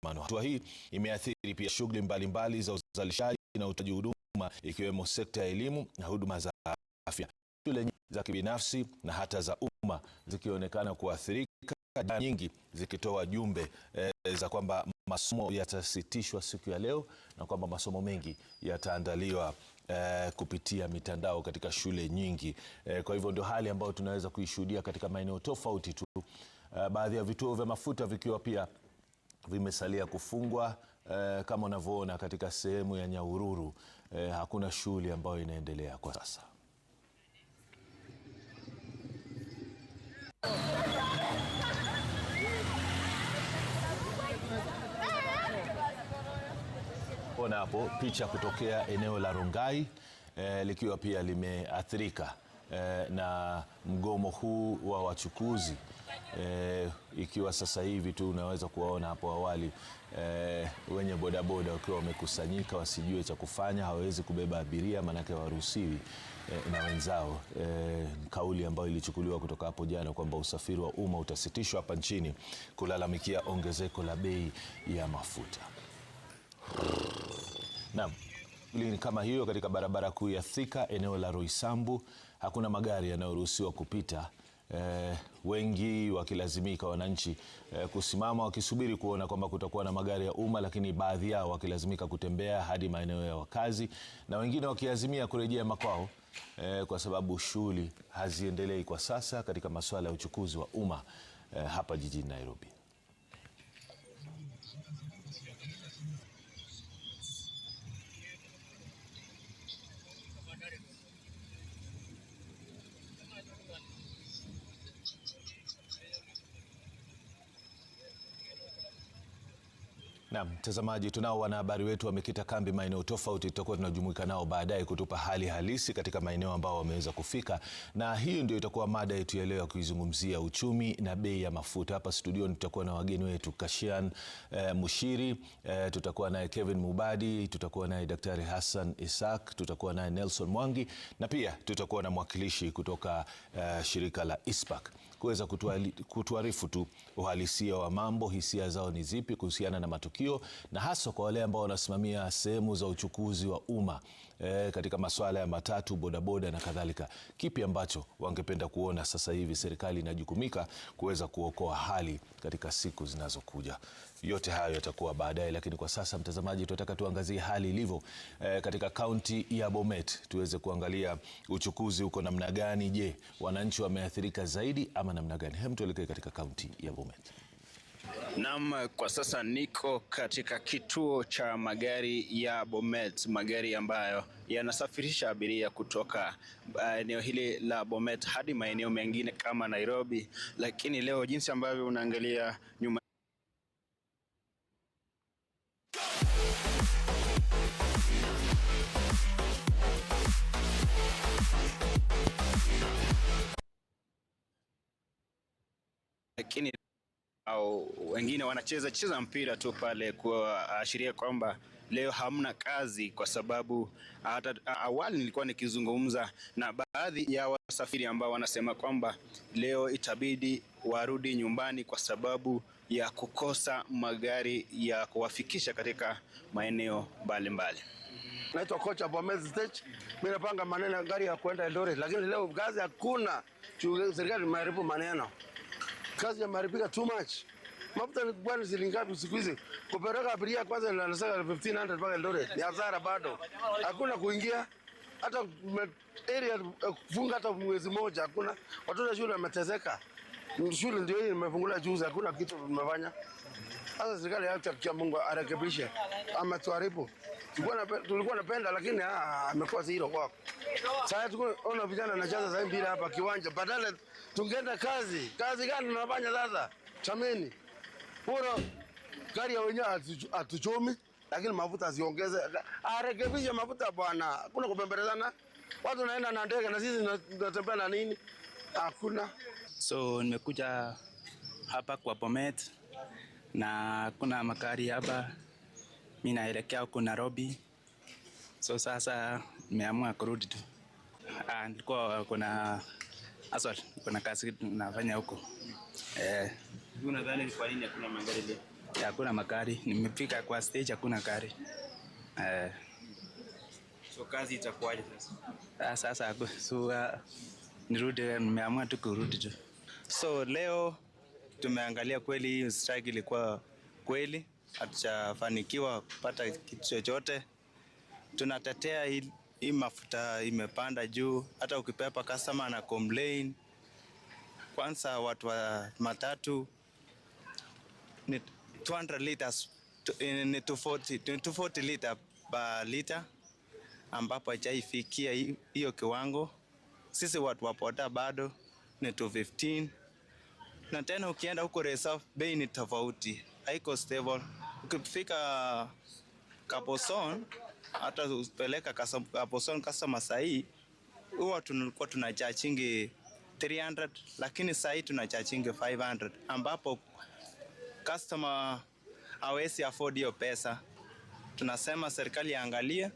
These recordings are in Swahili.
maandamano. Hatua hii imeathiri pia shughuli mbalimbali za uzalishaji na utoaji huduma, ikiwemo sekta ya elimu na huduma za afya. Shule za kibinafsi na hata za umma zikionekana kuathirika, nyingi zikitoa jumbe za kwamba masomo yatasitishwa siku ya leo na kwamba masomo mengi yataandaliwa kupitia mitandao katika shule nyingi. Kwa hivyo ndio hali ambayo tunaweza kuishuhudia katika maeneo tofauti tu. Baadhi ya vituo vya mafuta vikiwa pia vimesalia kufungwa, kama unavyoona katika sehemu ya Nyahururu. Hakuna shughuli ambayo inaendelea kwa sasa. Ona hapo picha kutokea eneo la Rongai likiwa pia limeathirika na mgomo huu wa wachukuzi, ikiwa sasa hivi tu unaweza kuwaona hapo awali wenye bodaboda wakiwa wamekusanyika, wasijue cha kufanya, hawawezi kubeba abiria manake waruhusiwi na wenzao. Kauli ambayo ilichukuliwa kutoka hapo jana kwamba usafiri wa umma utasitishwa hapa nchini kulalamikia ongezeko la bei ya mafuta. Naam, ni kama hiyo katika barabara kuu ya Thika eneo la Roysambu, hakuna magari yanayoruhusiwa kupita, wengi wakilazimika wananchi kusimama wakisubiri kuona kwamba kutakuwa na magari ya umma, lakini baadhi yao wakilazimika kutembea hadi maeneo ya wakazi na wengine wakiazimia kurejea makwao kwa sababu shughuli haziendelei kwa sasa katika masuala ya uchukuzi wa umma hapa jijini Nairobi. Na mtazamaji, tunao wanahabari wetu wamekita kambi maeneo tofauti. Tutakuwa tunajumuika nao baadaye kutupa hali halisi katika maeneo ambao wameweza kufika, na hiyo ndio itakuwa mada yetu ya leo ya kuizungumzia uchumi na bei ya mafuta. Hapa studioni tutakuwa na wageni wetu Kashian Mushiri, tutakuwa naye Kevin Mubadi, tutakuwa naye Daktari Hassan Isaac, tutakuwa naye Nelson Mwangi, na pia tutakuwa na mwakilishi kutoka shirika la ISPAC kuweza kutuarifu tu uhalisia wa mambo, hisia zao ni zipi kuhusiana na matukio, na hasa kwa wale ambao wanasimamia sehemu za uchukuzi wa umma katika masuala ya matatu, bodaboda na kadhalika. Kipi ambacho wangependa kuona sasa hivi serikali inajukumika kuweza kuokoa hali katika siku zinazokuja? Yote hayo yatakuwa baadaye, lakini kwa sasa mtazamaji, tunataka tuangazie hali ilivyo katika kaunti ya Bomet. Tuweze kuangalia uchukuzi uko namna gani. Je, wananchi wameathirika zaidi ama namna gani? Hem, tuelekee katika kaunti ya Bomet. Naam, kwa sasa niko katika kituo cha magari ya Bomet, magari ambayo yanasafirisha abiria kutoka eneo hili la Bomet hadi maeneo mengine kama Nairobi. Lakini leo jinsi ambavyo unaangalia nyuma au wengine wanacheza mpira tu pale kuashiria kwamba leo hamna kazi, kwa sababu hata awali nilikuwa nikizungumza na baadhi ya wasafiri ambao wanasema kwamba leo itabidi warudi nyumbani kwa sababu ya kukosa magari ya kuwafikisha katika maeneo mbalimbali. Naitwa kocha Bomet Stage. Mimi napanga maneno gari ya kwenda Eldoret, lakini leo kazi hakuna. Serikali imeharibu maneno. Kazi yameharibika too much. Mafuta ni bwana shilingi ngapi siku hizi? Kupeleka abiria kwanza inasaka 1500 mpaka Eldoret. Ni hasara bado. Hakuna kuingia. Hata area kufunga hata mwezi mmoja hakuna. Watoto shule wameteseka. Shule ndio hii imefungula juzi, hakuna kitu tumefanya. Sasa serikali ya Mungu arekebishe. Ametuharibu. Tulikuwa napenda lakini amekuwa zero kwako. Sasa tunaona vijana wanacheza sasa mpira hapa kiwanja, badala tungeenda kazi. Kazi gani tunafanya sasa? Chameni. Bora gari ya wenyewe atuchomi, lakini mafuta ziongeze. Arekebishe mafuta bwana. Hakuna kupembelezana. Watu wanaenda na ndege na sisi tunatembea na nini? Hakuna. So nimekuja hapa kwa Bomet na kuna magari hapa. Mimi naelekea huko Nairobi. So sasa nimeamua kurudi tu. Nilikuwa kuna kazi nafanya huko. Unadhani kwa nini hakuna magari leo? Hakuna magari. Nimefika kwa stage hakuna gari. So kazi itakuwaje sasa? Sasa nirudi, nimeamua tu kurudi tu. So leo tumeangalia kweli strike ilikuwa kweli, hatujafanikiwa kupata kitu chochote. Tunatetea hii mafuta imepanda juu, hata ukipepa customer na complain. Kwanza watu wa matatu ni 200 liters ni 240 liter per liter, ambapo haijafikia hiyo kiwango. Sisi watu wa boda bado ni 215, na tena ukienda huko reserve bei ni tofauti, haiko stable. Ukifika Kaposon, hata upeleka Kaposon customer sahi, huwa tulikuwa tunacharge 300, lakini sahi tunacharge 500, ambapo customer hawezi afford hiyo pesa. Tunasema serikali iangalie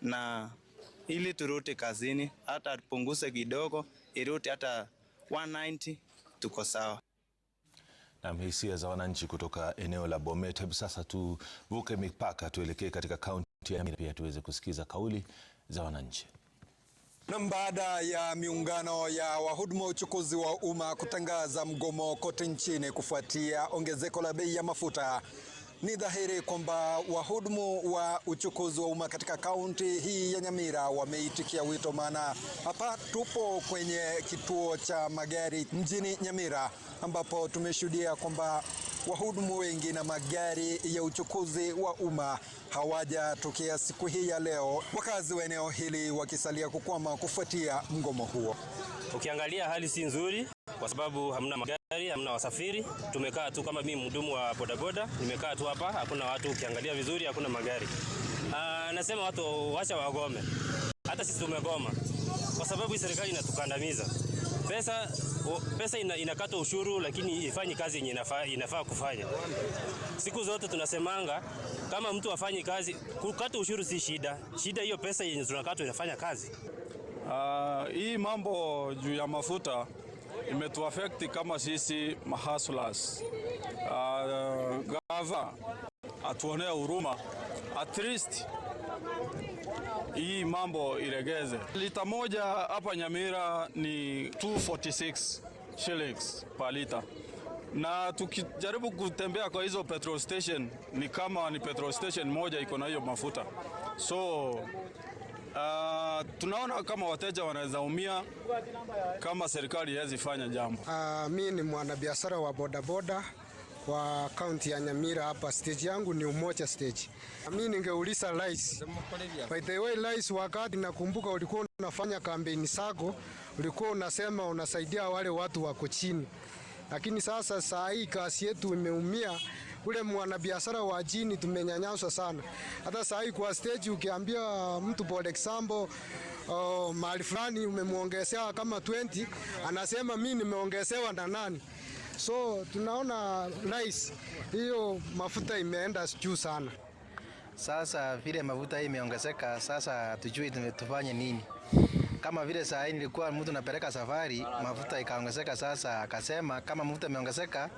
na ili turudi kazini, hata tupunguze kidogo, irudi hata 190, tuko sawa. Na hisia za wananchi kutoka eneo la Bomet. Hebu sasa tuvuke mipaka tuelekee katika kaunti ya Nyamira pia tuweze kusikiza kauli za wananchi. Na baada ya miungano ya wahudumu wa uchukuzi wa umma kutangaza mgomo kote nchini kufuatia ongezeko la bei ya mafuta, ni dhahiri kwamba wahudumu wa uchukuzi wa umma katika kaunti hii ya Nyamira wameitikia wito. Maana hapa tupo kwenye kituo cha magari mjini Nyamira, ambapo tumeshuhudia kwamba wahudumu wengi na magari ya uchukuzi wa umma hawajatokea siku hii ya leo, wakazi wa eneo hili wakisalia kukwama kufuatia mgomo huo. Ukiangalia hali si nzuri kwa sababu hamna magari, hamna wasafiri. Tumekaa tu, kama mimi mhudumu wa bodaboda, nimekaa tu hapa, hakuna watu. Ukiangalia vizuri hakuna magari. Nasema watu wacha wagome. Hata sisi tumegoma kwa sababu hii serikali inatukandamiza. Pesa inakata ushuru, lakini ifanyi kazi yenye inafaa kufanya. Siku zote tunasemanga kama mtu afanyi kazi, kukata ushuru si shida. Shida hiyo pesa yenye tunakata inafanya kazi. Hii mambo juu ya mafuta imetuaffect kama sisi mahustlers. Gava atuonea huruma, at least hii mambo ilegeze. Lita moja hapa Nyamira ni 246 shillings per liter. Na tukijaribu kutembea kwa hizo petrol station, ni kama ni petrol station moja iko na hiyo mafuta. So tunaona kama wateja wanaweza umia kama serikali haiwezi fanya jambo. Mimi ni mwanabiashara wa bodaboda kwa kaunti ya Nyamira. Hapa stage yangu ni Umoja stage. Mimi ningeuliza rais, by the way rais, wakati nakumbuka ulikuwa unafanya kampeni zako, ulikuwa unasema unasaidia wale watu wako chini, lakini sasa saa hii kazi yetu imeumia. Ule mwanabiashara wa chini tumenyanyaswa sana. Hata saa hii kwa stage ukiambia mtu for example mahali fulani umemuongezea kama 20, anasema mimi nimeongezewa na nani? So tunaona rais, hiyo mafuta imeenda juu sana. Sasa vile mafuta hii imeongezeka, sasa tujui tufanye nini. Kama vile saa hii nilikuwa mtu napeleka safari, mafuta ikaongezeka, sasa akasema kama mafuta imeongezeka,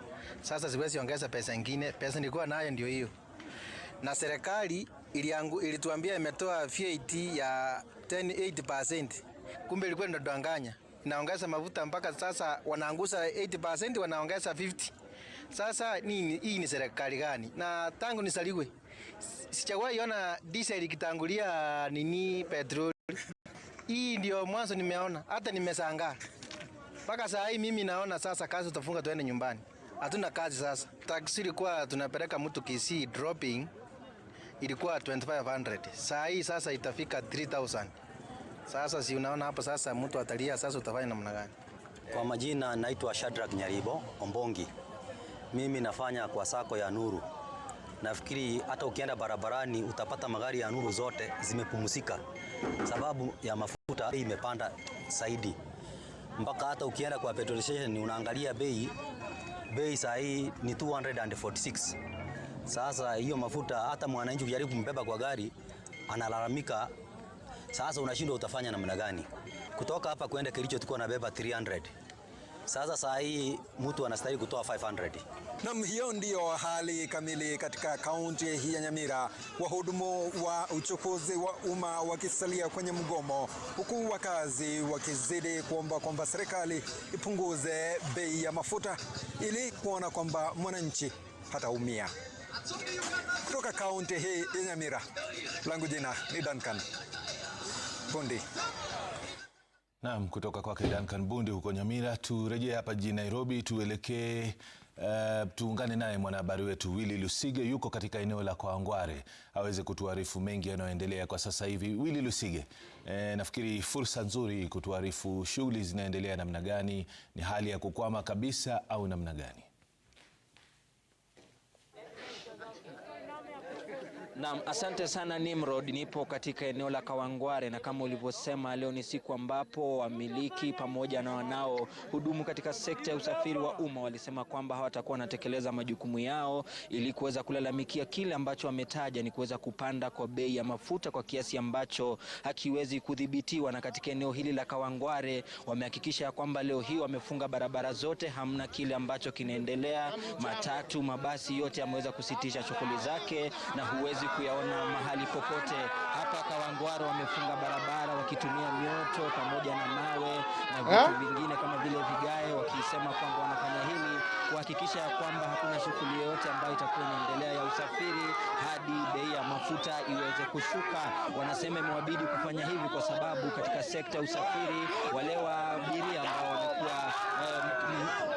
sasa siwezi ongeza pesa nyingine. Pesa nilikuwa nayo ndio hiyo. Na serikali ilituambia imetoa VAT ya 8%. Kumbe ilikuwa inadanganya. Inaongeza mafuta mpaka sasa wanaangusa 8%, wanaongeza 50. Sasa hii ni serikali gani? Na tangu nisaliwe sijawahi ona diesel ikitangulia petrol. Hii ndio mwanzo nimeona, hata nimeshangaa. Mpaka saa hii mimi naona sasa kazi tutafunga tuende nyumbani. Hatuna kazi sasa. Taksi ilikuwa tunapeleka mtu Kisii dropping ilikuwa 2500. Saa hii sasa itafika 3000. Sasa si unaona hapo sasa mtu atalia, sasa utafanya namna gani? Kwa majina naitwa Shadrack Nyaribo Ombongi. Mimi nafanya kwa sako ya Nuru. Nafikiri hata ukienda barabarani utapata magari ya Nuru zote zimepumzika sababu ya mafuta imepanda zaidi. Mpaka hata ukienda kwa petrol station unaangalia bei saa hii ni 246. Sasa hiyo mafuta hata mwananchi kujaribu kumbeba kwa gari analalamika. Sasa unashindwa utafanya namna gani? Kutoka hapa kwenda Kericho tulikuwa nabeba 300. Sasa saa hii mtu anastahili kutoa 500. Nam, hiyo ndiyo hali kamili katika kaunti hii ya Nyamira, wahudumu wa uchukuzi wa umma wakisalia kwenye mgomo, huku wakazi wakizidi kuomba kwamba serikali ipunguze bei ya mafuta ili kuona kwamba mwananchi hataumia. Kutoka kaunti hii ya Nyamira, langu jina ni Duncan Bundi. Naam, kutoka kwake Duncan Bundi huko Nyamira. Turejee hapa jijini Nairobi, tuelekee tuungane naye mwanahabari wetu Willy Lusige, yuko katika eneo la Kawangware aweze kutuarifu mengi yanayoendelea kwa sasa hivi. Willy Lusige, nafikiri fursa nzuri kutuarifu shughuli zinaendelea namna gani, ni hali ya kukwama kabisa au namna gani? Naam, asante sana Nimrod. Nipo katika eneo la Kawangware na kama ulivyosema, leo ni siku ambapo wamiliki pamoja na wanao hudumu katika sekta ya usafiri wa umma walisema kwamba hawatakuwa wanatekeleza majukumu yao ili kuweza kulalamikia kile ambacho wametaja ni kuweza kupanda kwa bei ya mafuta kwa kiasi ambacho hakiwezi kudhibitiwa. Na katika eneo hili la Kawangware wamehakikisha kwamba leo hii wamefunga barabara zote, hamna kile ambacho kinaendelea. Matatu, mabasi yote yameweza kusitisha shughuli zake na huwezi kuyaona mahali popote. Hapa Kawangware wamefunga barabara wakitumia mioto pamoja na mawe na vitu vingine kama vile vigae, wakisema kwamba wanafanya hili kuhakikisha kwamba hakuna shughuli yoyote ambayo itakuwa inaendelea ya usafiri hadi bei ya mafuta iweze kushuka. Wanasema imewabidi kufanya hivi kwa sababu katika sekta ya usafiri wale wa abiria ambao wamekuwa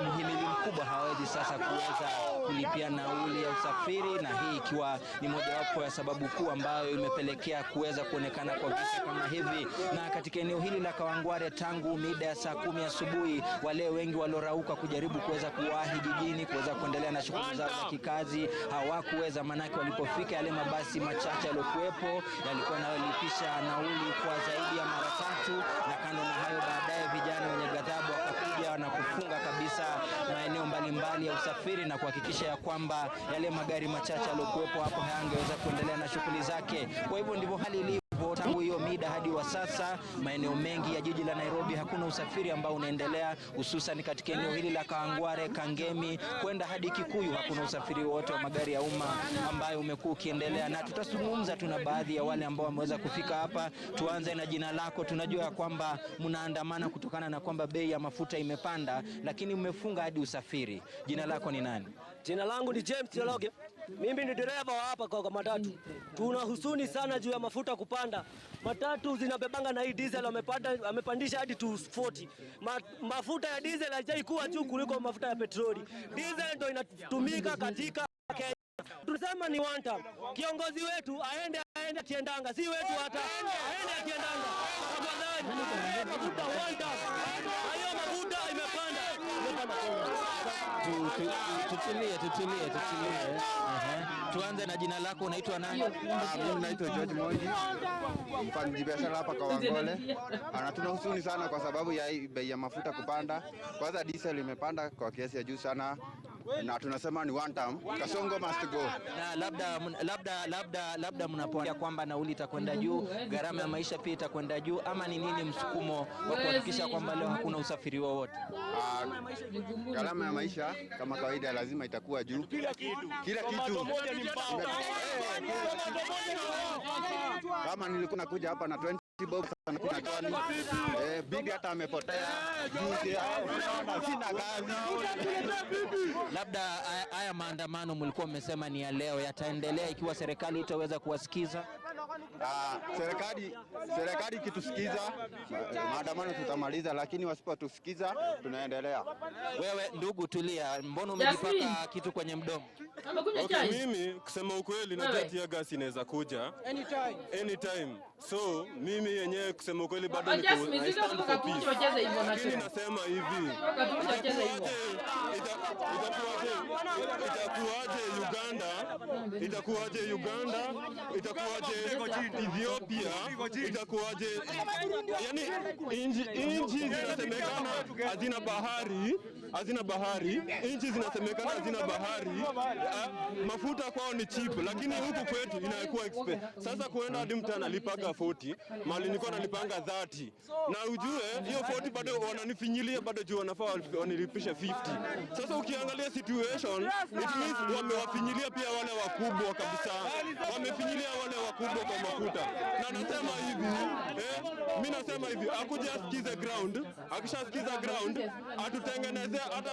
mhimili mkubwa hawezi sasa kuweza kulipia nauli ya usafiri, na hii ikiwa ni mojawapo ya sababu kuu ambayo imepelekea kuweza kuonekana kwa visa kama hivi. Na katika eneo hili la Kawangware tangu mida ya saa 10 asubuhi, wale wengi waliorauka kujaribu kuweza kuwahi jijini kuweza kuendelea na shughuli zao za kikazi hawakuweza, manake walipofika yale mabasi machache yaliokuwepo yalikuwa yanalipisha nauli kwa zaidi ya mara 3. Na kando na hayo, baadaye vijana wenye ghadhabu wakakuja na kufunga kabisa maeneo mbalimbali ya usafiri na kuhakikisha ya kwamba yale magari machache yaliokuwepo hapo hayangeweza kuendelea na shughuli zake. Kwa hivyo ndivyo hali ilivyo tangu hiyo mida hadi wa sasa. Maeneo mengi ya jiji la Nairobi hakuna usafiri ambao unaendelea, hususan katika eneo hili la Kawangware, Kangemi kwenda hadi Kikuyu hakuna usafiri wote wa magari ya umma ambayo umekuwa ukiendelea. Na tutazungumza tuna baadhi ya wale ambao wameweza kufika hapa. Tuanze na jina lako. Tunajua ya kwamba mnaandamana kutokana na kwamba bei ya mafuta imepanda, lakini mmefunga hadi usafiri. Jina lako ni nani? Jina langu ni James Teloge. Mimi ni dereva wa hapa kwa matatu. Tuna husuni sana juu ya mafuta kupanda. Matatu zinabebanga na hii diesel wamepandisha hadi 240. Mafuta ya diesel haijaikuwa juu kuliko mafuta ya petroli. Diesel ndio inatumika katika Kenya. Tunasema ni one time. Kiongozi wetu aende Tiendanga, si wetu hata. Aende Tiendanga. Tafadhali. Mafuta one time. Hayo mafuta imepanda. Tutulie. Tuanze na jina lako, unaitwa nani? Mimi naitwa George Mongi, mfanyabiashara hapa Kawangware. Tuna huzuni sana kwa sababu ya bei ya mafuta kupanda. Kwanza diesel imepanda kwa kiasi ya juu sana. Na tunasema ni one time. Kasongo must go. Na labda mnapoona kwamba nauli itakwenda juu, gharama ya maisha pia itakwenda juu, ama ni nini msukumo wa kuhakikisha kwamba leo hakuna usafiri wowote? Gharama ya maisha kama kawaida lazima itakuwa juu. Kila kitu. Kama nilikuwa nakuja hapa na 20 bob sana kuna toni. Bibi hata amepotea. Sina kazi. Labda haya maandamano mlikuwa mmesema ni ya leo, yataendelea ikiwa serikali itaweza kuwasikiza? Serikali ikitusikiza maandamano tutamaliza, lakini wasipotusikiza tunaendelea. Wewe ndugu tulia, mbona umejipaka kitu kwenye mdomo? Okay, mimi kusema ukweli najua tia gas inaweza kuja anytime. So mimi yenyewe kusema ukweli bado niko I stand for peace. Lakini nasema hivi, itakuwaje Uganda, itakuwaje Ethiopia itakuwaje? Yani inchi zinasemekana hazina bahari, inchi zinasemekana hazina bahari, mafuta kwao ni cheap, lakini huku kwetu inakuwa expensive. Sasa kuenda hadi mtu analipaga 40, mali nilikuwa nalipanga 30. Na ujue hiyo 40 bado wananifinyilia bado juu wanafaa wanilipisha 50. Sasa ukiangalia situation, it means wamewafinyilia pia wale wakubwa kabisa. Wamefinyilia wale wakubwa kwa mafuta. Na nasema hivi, mimi nasema hivi, akuja asikize ground, akishasikiza ground, atutengenezea hata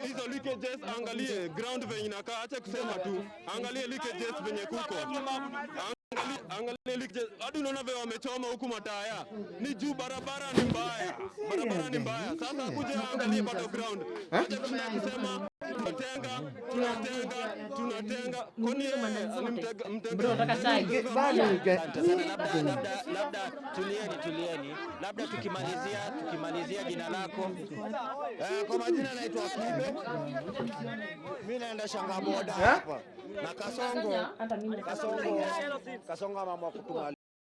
hizo leakages, angalie ground venye inakaa, acha kusema tu. Angalie leakages venye kuko. Angalia leakages, hadi unaona vile wamechoma huku mataya. Ni juu barabara ni mbaya. Barabara ni mbaya. Sasa akuja angalie bado ground. Acha kusema tunatenga kwani labda tulieni labda tukimalizia jina lako. Kwa majina naitwa Kibe, mimi naenda Shangaboda hapa na Kasongo mama kutuma